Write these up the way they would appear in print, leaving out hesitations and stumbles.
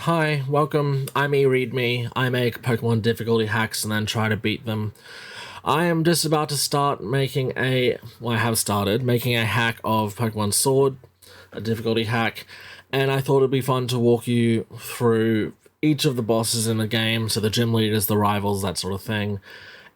Hi, welcome. I'm eReadMe. I make Pokemon difficulty hacks and then try to beat them. I am just about to start making I have started making a hack of Pokemon Sword, a difficulty hack, and I thought it'd be fun to walk you through each of the bosses in the game, so the gym leaders, the rivals, that sort of thing,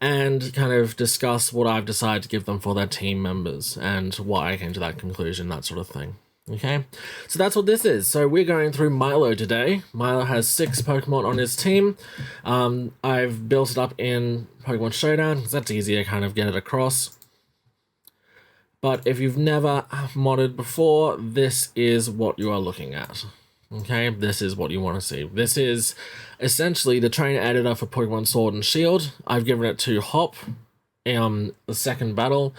and kind of discuss what I've decided to give them for their team members and why I came to that conclusion, that sort of thing. Okay, so that's what this is. So we're going through Milo today. Milo has 6 Pokemon on his team. I've built it up in Pokemon Showdown because that's easier to kind of get it across. But if you've never modded before, this is what you are looking at. Okay, this is what you want to see. This is essentially the trainer editor for Pokemon Sword and Shield. I've given it to Hop in the second battle.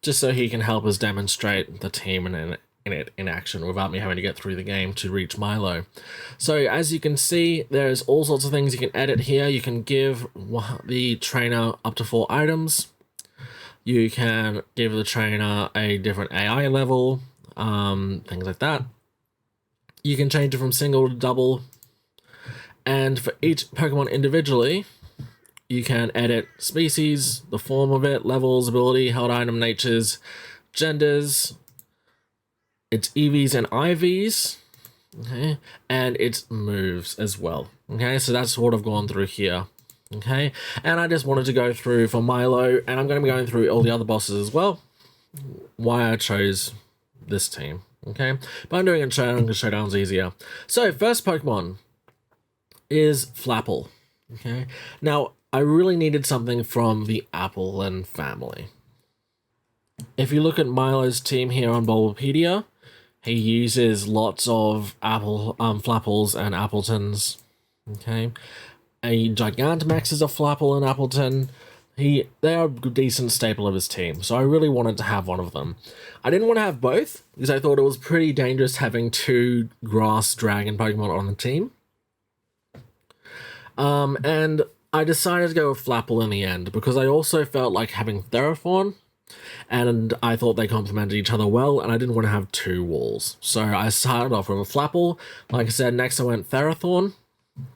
Just so he can help us demonstrate the team in action without me having to get through the game to reach Milo. So as you can see, there's all sorts of things you can edit here. You can give the trainer up to 4 items. You can give the trainer a different AI level, things like that. You can change it from single to double. And for each Pokemon individually, you can edit species, the form of it, levels, ability, held item natures, genders, its EVs and IVs, okay, and its moves as well. Okay, so that's what I've gone through here. Okay, and I just wanted to go through for Milo, and I'm going to be going through all the other bosses as well, why I chose this team. Okay, but I'm doing it in Showdown because Showdown's easier. So, first Pokemon is Flapple. Okay, now I really needed something from the Applin family. If you look at Milo's team here on Bulbapedia, he uses lots of Flapples and Appletons. Okay, a Gigantamax is a Flapple and Appleton. They are a decent staple of his team, so I really wanted to have one of them. I didn't want to have both, because I thought it was pretty dangerous having 2 Grass Dragon Pokemon on the team. And I decided to go with Flapple in the end, because I also felt like having Theraphorn, and I thought they complemented each other well, and I didn't want to have 2 walls. So I started off with a Flapple. Like I said, next I went Therathorn.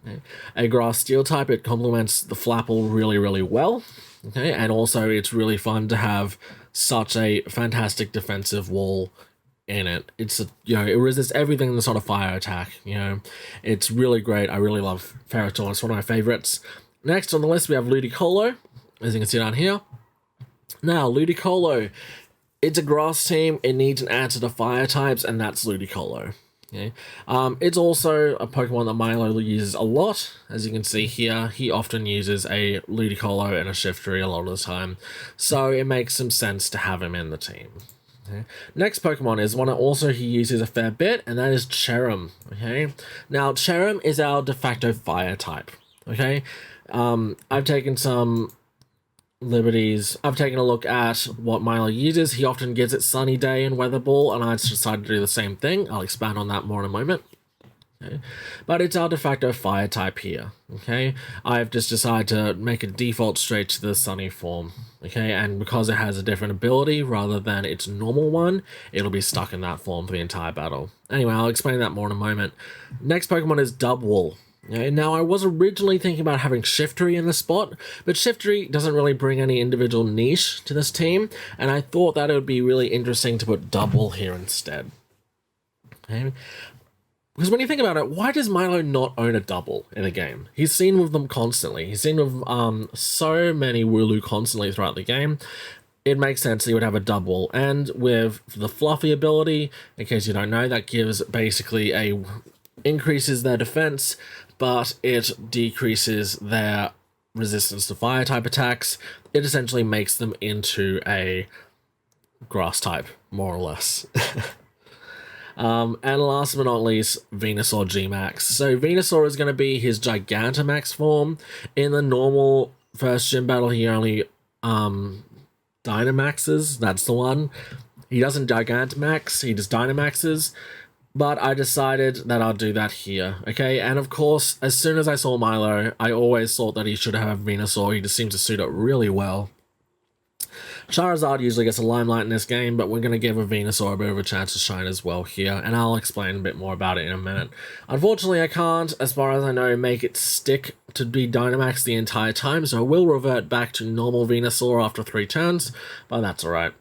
Okay. A Grass Steel type, it complements the Flapple really, really well. Okay, and also it's really fun to have such a fantastic defensive wall in it. It's it resists everything that's not a fire attack. It's really great. I really love Ferrothorn. It's one of my favorites. Next on the list we have Ludicolo, as you can see down here. Now Ludicolo, it's a grass team. It needs an answer to fire types, and that's Ludicolo. Okay. It's also a Pokemon that Milo uses a lot. As you can see here, he often uses a Ludicolo and a Shiftry a lot of the time, so it makes some sense to have him in the team. Okay. Next Pokemon is one that also he uses a fair bit, and that is Cherum. Okay, now Cherum is our de facto fire type. Okay, I've taken some liberties. I've taken a look at what Milo uses. He often gives it Sunny Day and Weather Ball, and I decided to do the same thing. I'll expand on that more in a moment. Okay. But it's our de facto fire type here. Okay, I've just decided to make a default straight to the Sunny form. Okay, and because it has a different ability rather than its normal one, it'll be stuck in that form for the entire battle. Anyway, I'll explain that more in a moment. Next Pokemon is Dubwool. Okay, now, I was originally thinking about having Shiftry in the spot, but Shiftry doesn't really bring any individual niche to this team, and I thought that it would be really interesting to put Dubwool here instead. Okay. Because when you think about it, why does Milo not own a Dubwool in a game? He's seen with them constantly. He's seen with so many Wooloo constantly throughout the game. It makes sense that he would have a Dubwool. And with the Fluffy ability, in case you don't know, that gives basically increases their defense, but it decreases their resistance to fire type attacks. It essentially makes them into a grass type, more or less. And last but not least, Venusaur Gmax. So Venusaur is going to be his Gigantamax form. In the normal first gym battle, he only Dynamaxes. That's the one. He doesn't Gigantamax, he just Dynamaxes. But I decided that I'll do that here, okay? And of course, as soon as I saw Milo, I always thought that he should have Venusaur. He just seems to suit it really well. Charizard usually gets a limelight in this game, but we're going to give a Venusaur a bit of a chance to shine as well here, and I'll explain a bit more about it in a minute. Unfortunately, I can't, as far as I know, make it stick to be Dynamax the entire time, so I will revert back to normal Venusaur after 3 turns, but that's alright.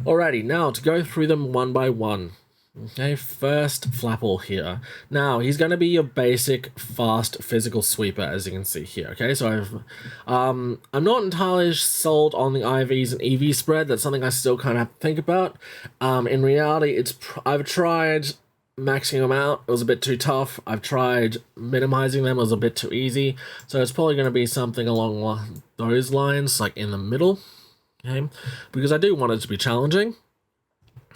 Alrighty, now to go through them one by one. Okay, first Flapple here. Now, he's going to be your basic fast physical sweeper, as you can see here. Okay, so I'm not entirely sold on the IVs and EV spread. That's something I still kind of have to think about. In reality, I've tried maxing them out. It was a bit too tough. I've tried minimizing them. It was a bit too easy. So it's probably going to be something along those lines, like in the middle. Okay, because I do want it to be challenging.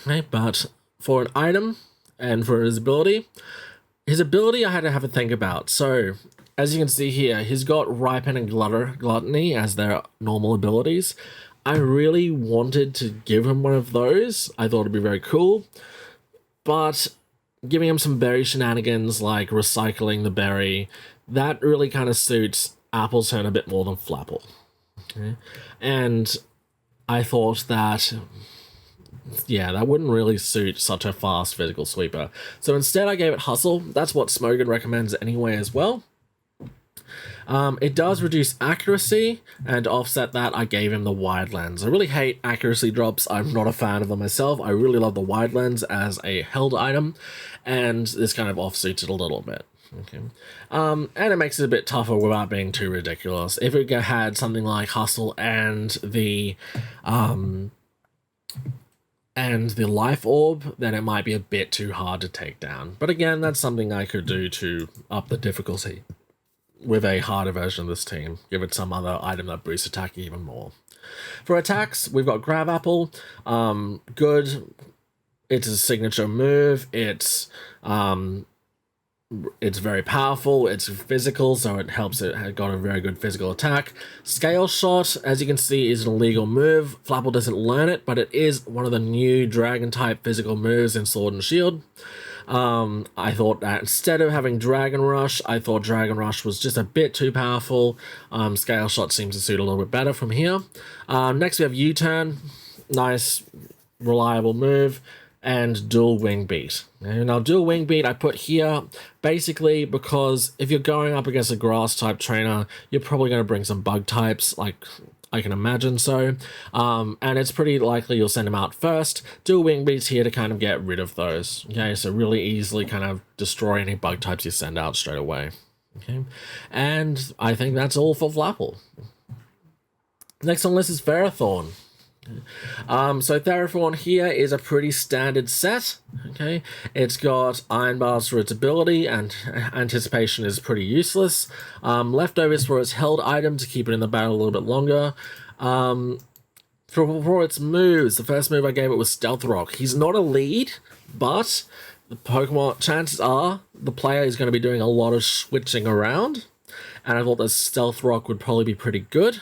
Okay, but for an item and for his ability I had to have a think about. So as you can see here, he's got Ripen and Gluttony as their normal abilities. I really wanted to give him one of those. I thought it'd be very cool, but giving him some berry shenanigans like recycling the berry, that really kind of suits Appleton a bit more than Flapple. Okay? And I thought that, yeah, that wouldn't really suit such a fast physical sweeper. So instead I gave it Hustle. That's what Smogan recommends anyway as well. It does reduce accuracy, and to offset that, I gave him the Wide Lens. I really hate accuracy drops. I'm not a fan of them myself. I really love the Wide Lens as a held item, and this kind of offsuits it a little bit. Okay, and it makes it a bit tougher without being too ridiculous. If it had something like Hustle and the Life Orb, then it might be a bit too hard to take down. But again, that's something I could do to up the difficulty with a harder version of this team. Give it some other item that boosts attack even more. For attacks, we've got Grab Apple. Good. It's a signature move. It's very powerful, it's physical, so it helps it got a very good physical attack. Scale Shot, as you can see, is an illegal move. Flapple doesn't learn it, but it is one of the new Dragon-type physical moves in Sword and Shield. I thought that instead of having Dragon Rush, I thought Dragon Rush was just a bit too powerful. Scale Shot seems to suit a little bit better from here. Next we have U-Turn, nice, reliable move. And Dual Wing Beat. Now, Dual Wing Beat I put here basically because if you're going up against a grass type trainer, you're probably going to bring some bug types, like I can imagine so. And it's pretty likely you'll send them out first. Dual Wing Beat's here to kind of get rid of those. Okay, so really easily kind of destroy any bug types you send out straight away. Okay, and I think that's all for Flapple. Next on the list is Ferrothorn. So Ferrothorn here is a pretty standard set. Okay, it's got Iron Bars for its ability, and Anticipation is pretty useless. Leftovers for its held item to keep it in the battle a little bit longer. For its moves, the first move I gave it was Stealth Rock. He's not a lead, but the Pokemon, chances are the player is going to be doing a lot of switching around, and I thought the Stealth Rock would probably be pretty good.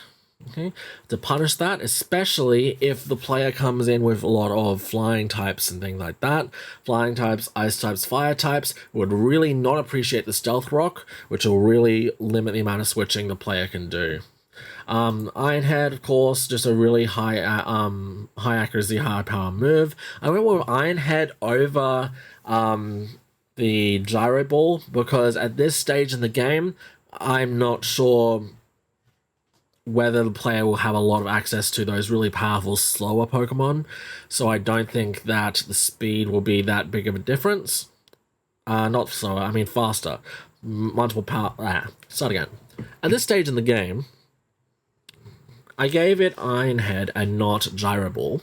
Okay, to punish that, especially if the player comes in with a lot of flying types and things like that. Flying types, ice types, fire types would really not appreciate the Stealth Rock, which will really limit the amount of switching the player can do. Iron Head, of course, just a really high accuracy, high power move. I went with Iron Head over the Gyro Ball because at this stage in the game, I'm not sure whether the player will have a lot of access to those really powerful, slower Pokemon. So I don't think that the speed will be that big of a difference. Not slower, I mean faster. Multiple power... start again. At this stage in the game, I gave it Iron Head and not Gyro Ball,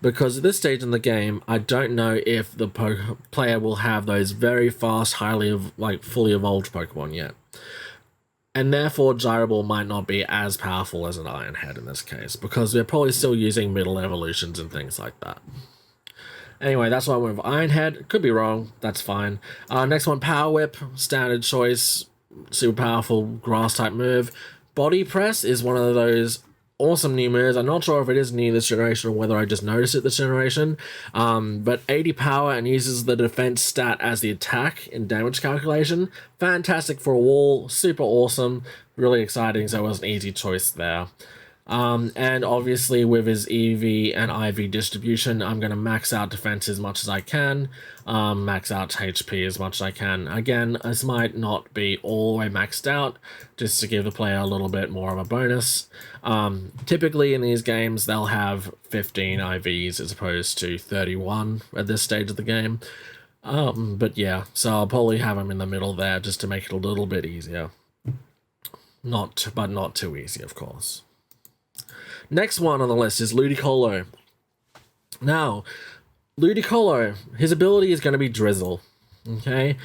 because at this stage in the game, I don't know if the player will have those very fast, fully evolved Pokemon yet. And therefore, Gyro Ball might not be as powerful as an Iron Head in this case, because we're probably still using middle evolutions and things like that. Anyway, that's why I went with Iron Head. Could be wrong, that's fine. Next one, Power Whip, standard choice, super powerful grass type move. Body Press is one of those awesome new moves. I'm not sure if it is new this generation or whether I just noticed it this generation. But 80 power and uses the defense stat as the attack in damage calculation. Fantastic for a wall, super awesome, really exciting, so it was an easy choice there. And obviously with his EV and IV distribution, I'm going to max out defense as much as I can, max out HP as much as I can. Again, this might not be all the way maxed out, just to give the player a little bit more of a bonus. Typically in these games, they'll have 15 IVs as opposed to 31 at this stage of the game. But yeah, so I'll probably have him in the middle there just to make it a little bit easier. But not too easy, of course. Next one on the list is Ludicolo. Now, Ludicolo, his ability is going to be Drizzle. Okay?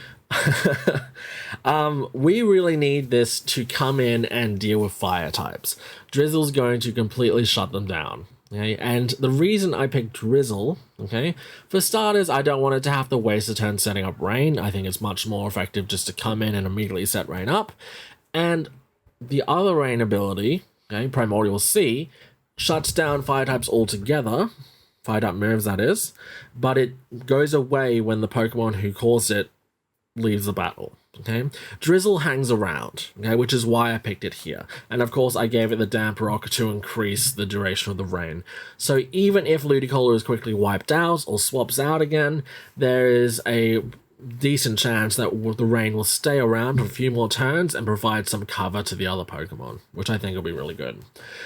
We really need this to come in and deal with fire types. Drizzle's going to completely shut them down. Okay? And the reason I picked Drizzle, okay, for starters, I don't want it to have to waste a turn setting up Rain. I think it's much more effective just to come in and immediately set Rain up. And the other Rain ability, okay, Primordial C, shuts down fire types altogether, fire type moves that is, but it goes away when the Pokemon who caused it leaves the battle, okay? Drizzle hangs around, okay, which is why I picked it here. And of course I gave it the Damp Rock to increase the duration of the rain. So even if Ludicolo is quickly wiped out or swaps out again, there is a decent chance that the rain will stay around for a few more turns and provide some cover to the other Pokemon, which I think will be really good.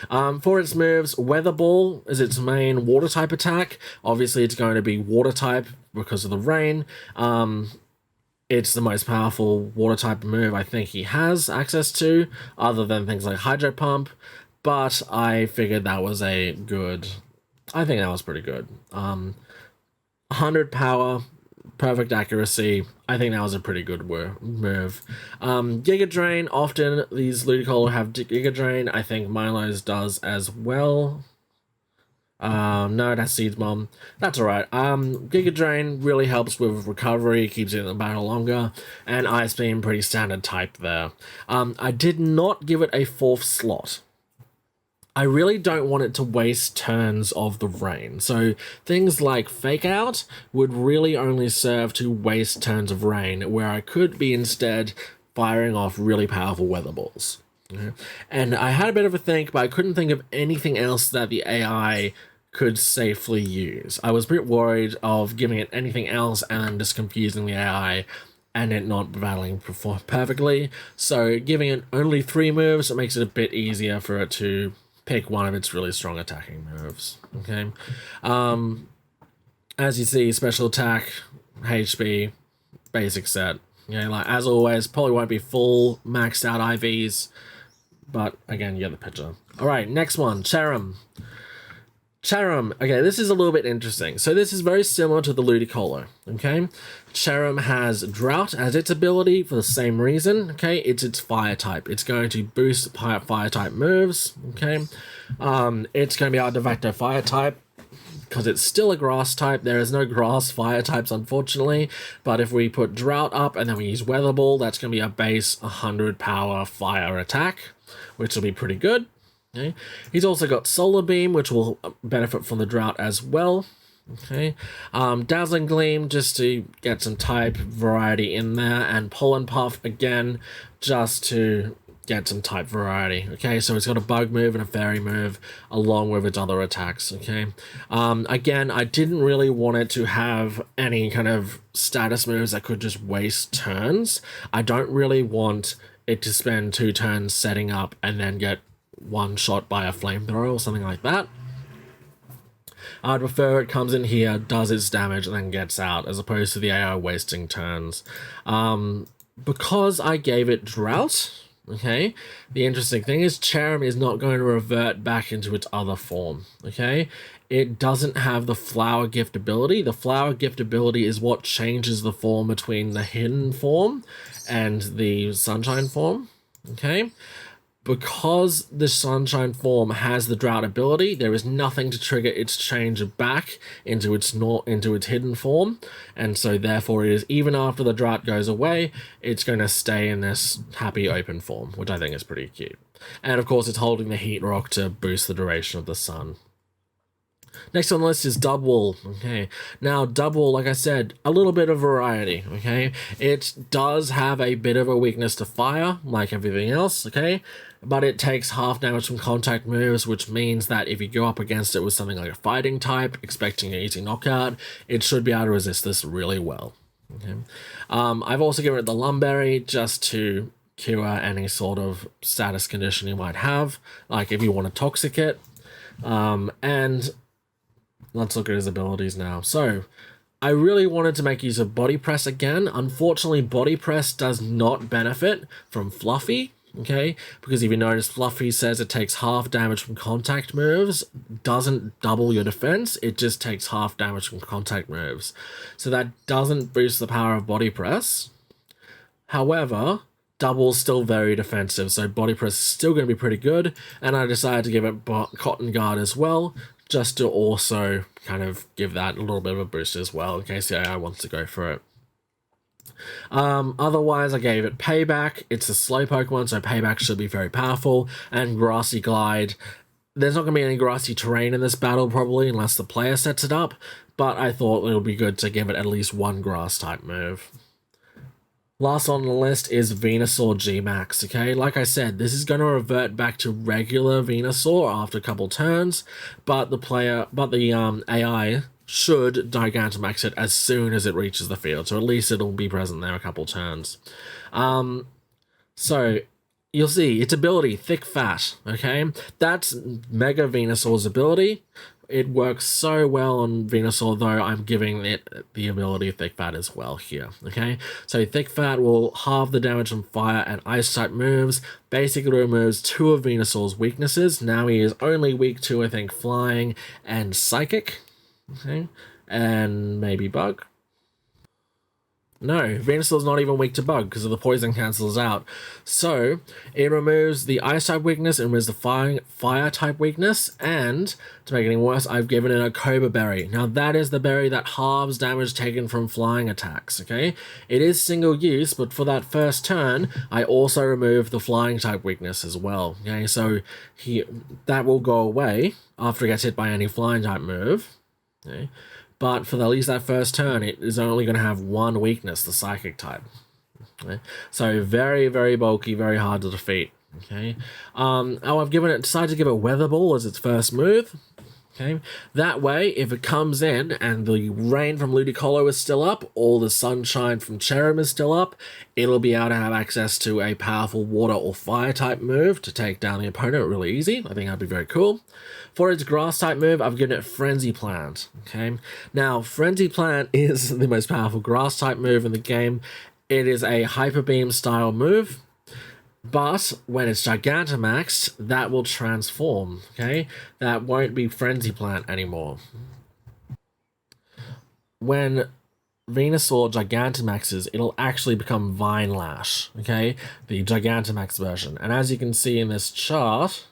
For its moves, Weather Ball is its main water type attack. Obviously it's going to be water type because of the rain. It's the most powerful water type move I think he has access to, other than things like Hydro Pump, but I figured that was I think that was pretty good. 100 power, perfect accuracy. I think that was a pretty good move. Giga Drain, often these Ludicolo have Giga Drain. I think Milo's does as well. No, that's Seeds Bomb. That's alright. Giga Drain really helps with recovery, keeps it in the battle longer, and Ice Beam, pretty standard type there. I did not give it a 4th slot. I really don't want it to waste turns of the rain. So things like Fake Out would really only serve to waste turns of rain, where I could be instead firing off really powerful weather balls. Yeah. And I had a bit of a think, but I couldn't think of anything else that the AI could safely use. I was a bit worried of giving it anything else and then just confusing the AI and it not battling perfectly. So giving it only 3 moves, it makes it a bit easier for it to pick one of its really strong attacking moves. Okay. As you see, special attack, HP, basic set. Yeah, like as always, probably won't be full maxed out IVs, but again, you get the picture. All right, next one, Cherum. Cherum, okay, this is a little bit interesting. So this is very similar to the Ludicolo, okay? Cherum has Drought as its ability for the same reason, okay? It's its fire type. It's going to boost fire type moves, okay? It's going to be our de facto fire type because it's still a grass type. There is no grass fire types, unfortunately, but if we put Drought up and then we use Weather Ball, that's going to be a base 100 power fire attack, which will be pretty good. Okay. He's also got Solar Beam, which will benefit from the Drought as well. Okay. Dazzling Gleam, just to get some type variety in there, and Pollen Puff, again, just to get some type variety. Okay, so it's got a Bug move and a Fairy move, along with its other attacks. Okay. Again, I didn't really want it to have any kind of status moves that could just waste turns. I don't really want it to spend 2 turns setting up and then get one shot by a flamethrower or something like that. I'd prefer it comes in here, does its damage, and then gets out, as opposed to the AI wasting turns. Because I gave it Drought, okay, the interesting thing is Cherum is not going to revert back into its other form, okay? It doesn't have the Flower Gift ability. The Flower Gift ability is what changes the form between the hidden form and the Sunshine form, okay? Because the Sunshine form has the Drought ability, there is nothing to trigger its change back into its hidden form, and so therefore it is, even after the Drought goes away, it's going to stay in this happy open form, which I think is pretty cute. And of course it's holding the Heat Rock to boost the duration of the sun. Next on the list is Double. Okay, now Double, like I said, a little bit of variety. Okay, it does have a bit of a weakness to fire, like everything else. Okay, but it takes half damage from contact moves, which means that if you go up against it with something like a fighting type, expecting an easy knockout, it should be able to resist this really well. Okay, I've also given it the Lumberry just to cure any sort of status condition you might have, like if you want to Toxic it. And let's look at his abilities now. So, I really wanted to make use of Body Press again. Unfortunately, Body Press does not benefit from Fluffy, okay? Because if you notice, Fluffy says it takes half damage from contact moves, doesn't double your defense, it just takes half damage from contact moves. So that doesn't boost the power of Body Press. However, Double's still very defensive, so Body Press is still going to be pretty good, and I decided to give it Cotton Guard as well, just to also kind of give that a little bit of a boost as well, in case the AI wants to go for it. Otherwise, I gave it Payback. It's a slow Pokemon, so Payback should be very powerful, and Grassy Glide. There's not going to be any grassy terrain in this battle, probably, unless the player sets it up, but I thought it would be good to give it at least one Grass-type move. Last on the list is Venusaur G-Max, okay? Like I said, this is going to revert back to regular Venusaur after a couple turns, but the AI should Gigantamax it as soon as it reaches the field, so at least it'll be present there a couple turns. So, you'll see, its ability, Thick Fat, okay? That's Mega Venusaur's ability. It works so well on Venusaur, though I'm giving it the ability Thick Fat as well here, okay? So Thick Fat will halve the damage from fire and ice-type moves, basically removes 2 of Venusaur's weaknesses. Now he is only weak to, I think, Flying and Psychic, okay? And maybe Bug. No, Venusaur's not even weak to Bug because of the poison cancels out. So, it removes the Ice-type weakness, and removes the Fire-type weakness, and, to make it even worse, I've given it a Cobra Berry. Now, that is the berry that halves damage taken from flying attacks, okay? It is single use, but for that first turn, I also removed the Flying-type weakness as well, okay? So, that will go away after it gets hit by any Flying-type move, okay? But for at least that first turn, it is only going to have one weakness, the Psychic type. Okay? So very, very bulky, very hard to defeat. Okay. I've decided to give it Weather Ball as its first move. Okay. That way, if it comes in and the rain from Ludicolo is still up, or the sunshine from Cherum is still up, it'll be able to have access to a powerful water or fire type move to take down the opponent really easy. I think that'd be very cool. For its grass type move, I've given it Frenzy Plant. Okay. Now, Frenzy Plant is the most powerful grass type move in the game. It is a Hyper Beam style move. But when it's Gigantamaxed, that will transform, okay? That won't be Frenzy Plant anymore. When Venusaur Gigantamaxes, it'll actually become Vine Lash, okay? The Gigantamax version. And as you can see in this chart,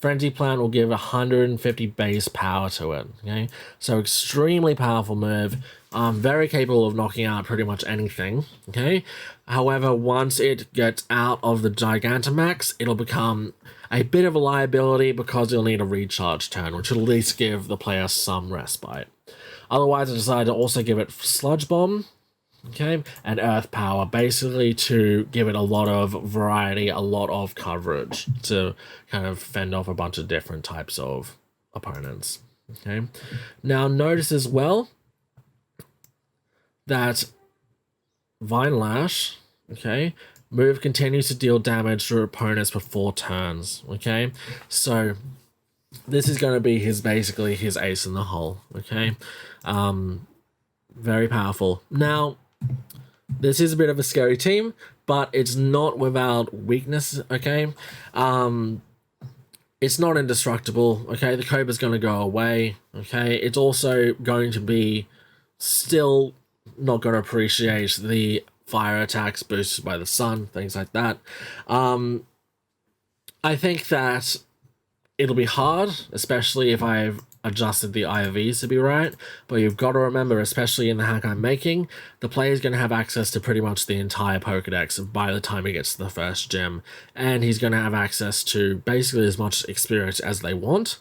Frenzy Plant will give 150 base power to it, okay? So extremely powerful move, very capable of knocking out pretty much anything, okay? However, once it gets out of the Gigantamax, it'll become a bit of a liability because you'll need a recharge turn, which will at least give the player some respite. Otherwise, I decided to also give it Sludge Bomb, okay, and Earth Power, basically to give it a lot of variety, a lot of coverage to kind of fend off a bunch of different types of opponents, okay. Now, notice as well that Vine Lash, okay, move continues to deal damage to opponents for 4 turns, okay? So, this is going to be basically his ace in the hole, okay? Very powerful. Now, this is a bit of a scary team, but it's not without weakness, okay? It's not indestructible, okay? The Cobra's going to go away, okay? It's also going to be still not going to appreciate the fire attacks boosted by the sun, things like that. I think that it'll be hard, especially if I've adjusted the IVs to be right, but you've got to remember, especially in the hack I'm making, the player's going to have access to pretty much the entire Pokedex by the time he gets to the first gym, and he's going to have access to basically as much experience as they want,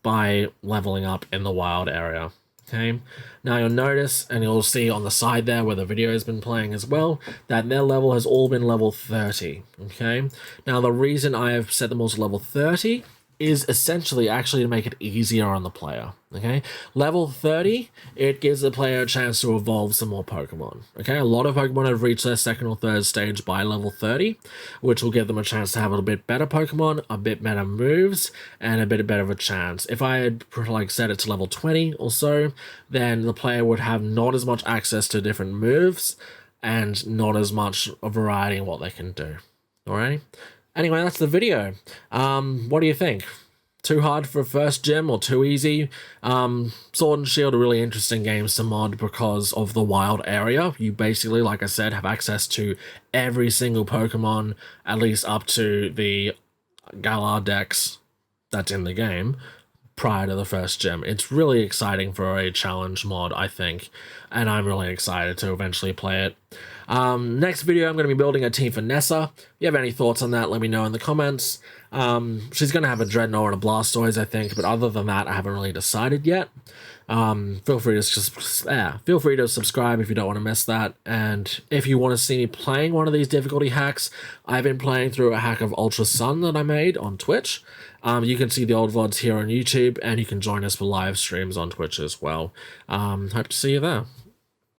by leveling up in the wild area. Okay, now you'll notice, and you'll see on the side there where the video has been playing as well, that their level has all been level 30. Okay, now the reason I have set them all to level 30 is essentially actually to make it easier on the player. Okay, level 30, it gives the player a chance to evolve some more Pokemon. Okay, a lot of Pokemon have reached their second or third stage by level 30, which will give them a chance to have a bit better Pokemon, a bit better moves, and a bit better of a chance. If I had like set it to level 20 or so, then the player would have not as much access to different moves and not as much variety in what they can do. Alright? Anyway, that's the video. What do you think? Too hard for a first gym or too easy? Sword and Shield are really interesting games to mod because of the wild area. You basically, like I said, have access to every single Pokemon, at least up to the Galar Dex that's in the game, prior to the first gym. It's really exciting for a challenge mod, I think, and I'm really excited to eventually play it. Next video, I'm going to be building a team for Nessa. If you have any thoughts on that, let me know in the comments. She's going to have a Dreadnought and a Blastoise, I think, but other than that, I haven't really decided yet. Feel free to subscribe if you don't want to miss that. And if you want to see me playing one of these difficulty hacks, I've been playing through a hack of Ultra Sun that I made on Twitch. You can see the old VODs here on YouTube, and you can join us for live streams on Twitch as well. Hope to see you there.